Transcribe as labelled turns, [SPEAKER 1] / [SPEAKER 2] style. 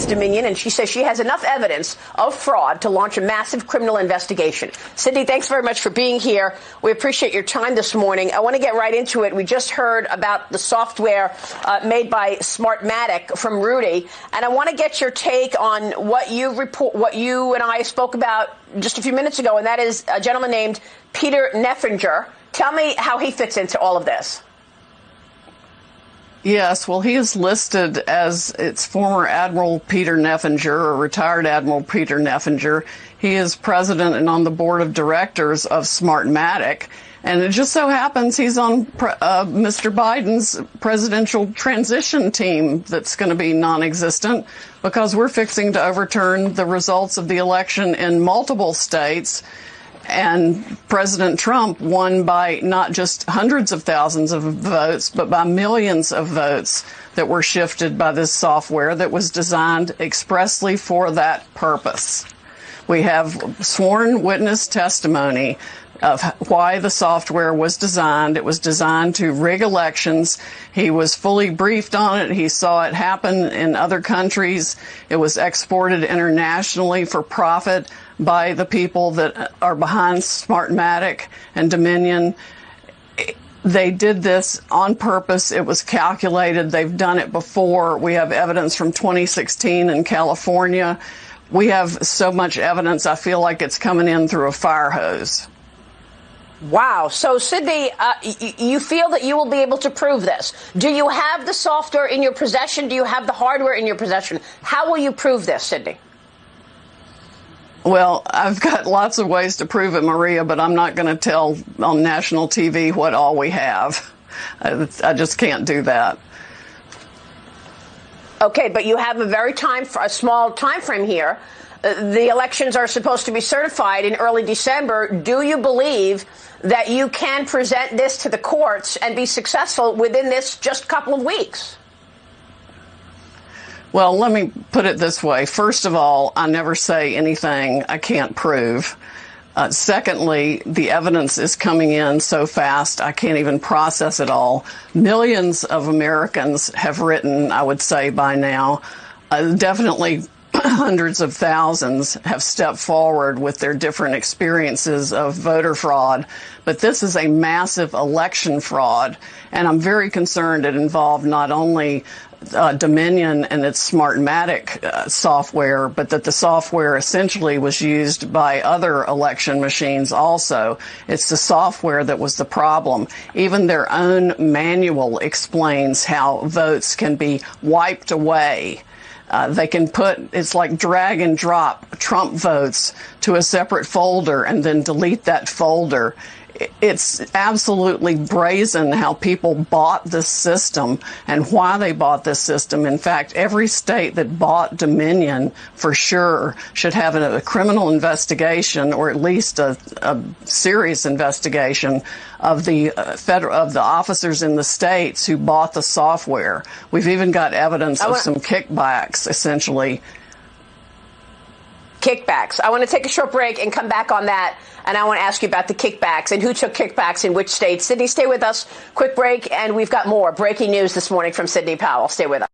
[SPEAKER 1] Dominion, and she says she has enough evidence of fraud to launch a massive criminal investigation. Cindy, thanks very much for being here. We appreciate your time this morning. I want to get right into it. We just heard about the software made by Smartmatic from Rudy, and I want to get your take on what you and I spoke about just a few minutes ago, and that is a gentleman named Peter Neffinger. Tell me how he fits into all of this.
[SPEAKER 2] Yes, well, he is listed as its former Admiral Peter Neffinger, or retired Admiral Peter Neffinger. He is president and on the board of directors of Smartmatic. And it just so happens he's on Mr. Biden's presidential transition team that's going to be non-existent because we're fixing to overturn the results of the election in multiple states. And President Trump won by not just hundreds of thousands of votes, but by millions of votes that were shifted by this software that was designed expressly for that purpose. We have sworn witness testimony of why the software was designed. It was designed to rig elections. He was fully briefed on it. He saw it happen in other countries. It was exported internationally for profit by the people that are behind Smartmatic and Dominion. They did this on purpose. It was calculated. They've done it before. We have evidence from 2016 in California. We have so much evidence, I feel like it's coming in through a fire hose.
[SPEAKER 1] Wow. So, Sydney, you feel that you will be able to prove this. Do you have the software in your possession? Do you have the hardware in your possession? How will you prove this, Sydney?
[SPEAKER 2] Well, I've got lots of ways to prove it, Maria, but I'm not going to tell on national TV what all we have. I just can't do that.
[SPEAKER 1] Okay, but you have a small time frame here. The elections are supposed to be certified in early December. Do you believe that you can present this to the courts and be successful within this just couple of weeks?
[SPEAKER 2] Well, let me put it this way. First of all, I never say anything I can't prove. Secondly, the evidence is coming in so fast, I can't even process it all. Millions of Americans have written, I would say by now. Definitely hundreds of thousands have stepped forward with their different experiences of voter fraud. But this is a massive election fraud, and I'm very concerned it involved not only Dominion and its Smartmatic software, but that the software essentially was used by other election machines also. It's the software that was the problem. Even their own manual explains how votes can be wiped away. They can it's like drag and drop Trump votes to a separate folder and then delete that folder. It's absolutely brazen how people bought this system and why they bought this system. In fact, every state that bought Dominion for sure should have a criminal investigation, or at least a serious investigation of the officers in the states who bought the software. We've even got evidence of some kickbacks, essentially.
[SPEAKER 1] Kickbacks. I want to take a short break and come back on that. And I want to ask you about the kickbacks and who took kickbacks in which states. Sydney, stay with us. Quick break, and we've got more breaking news this morning from Sidney Powell. Stay with us.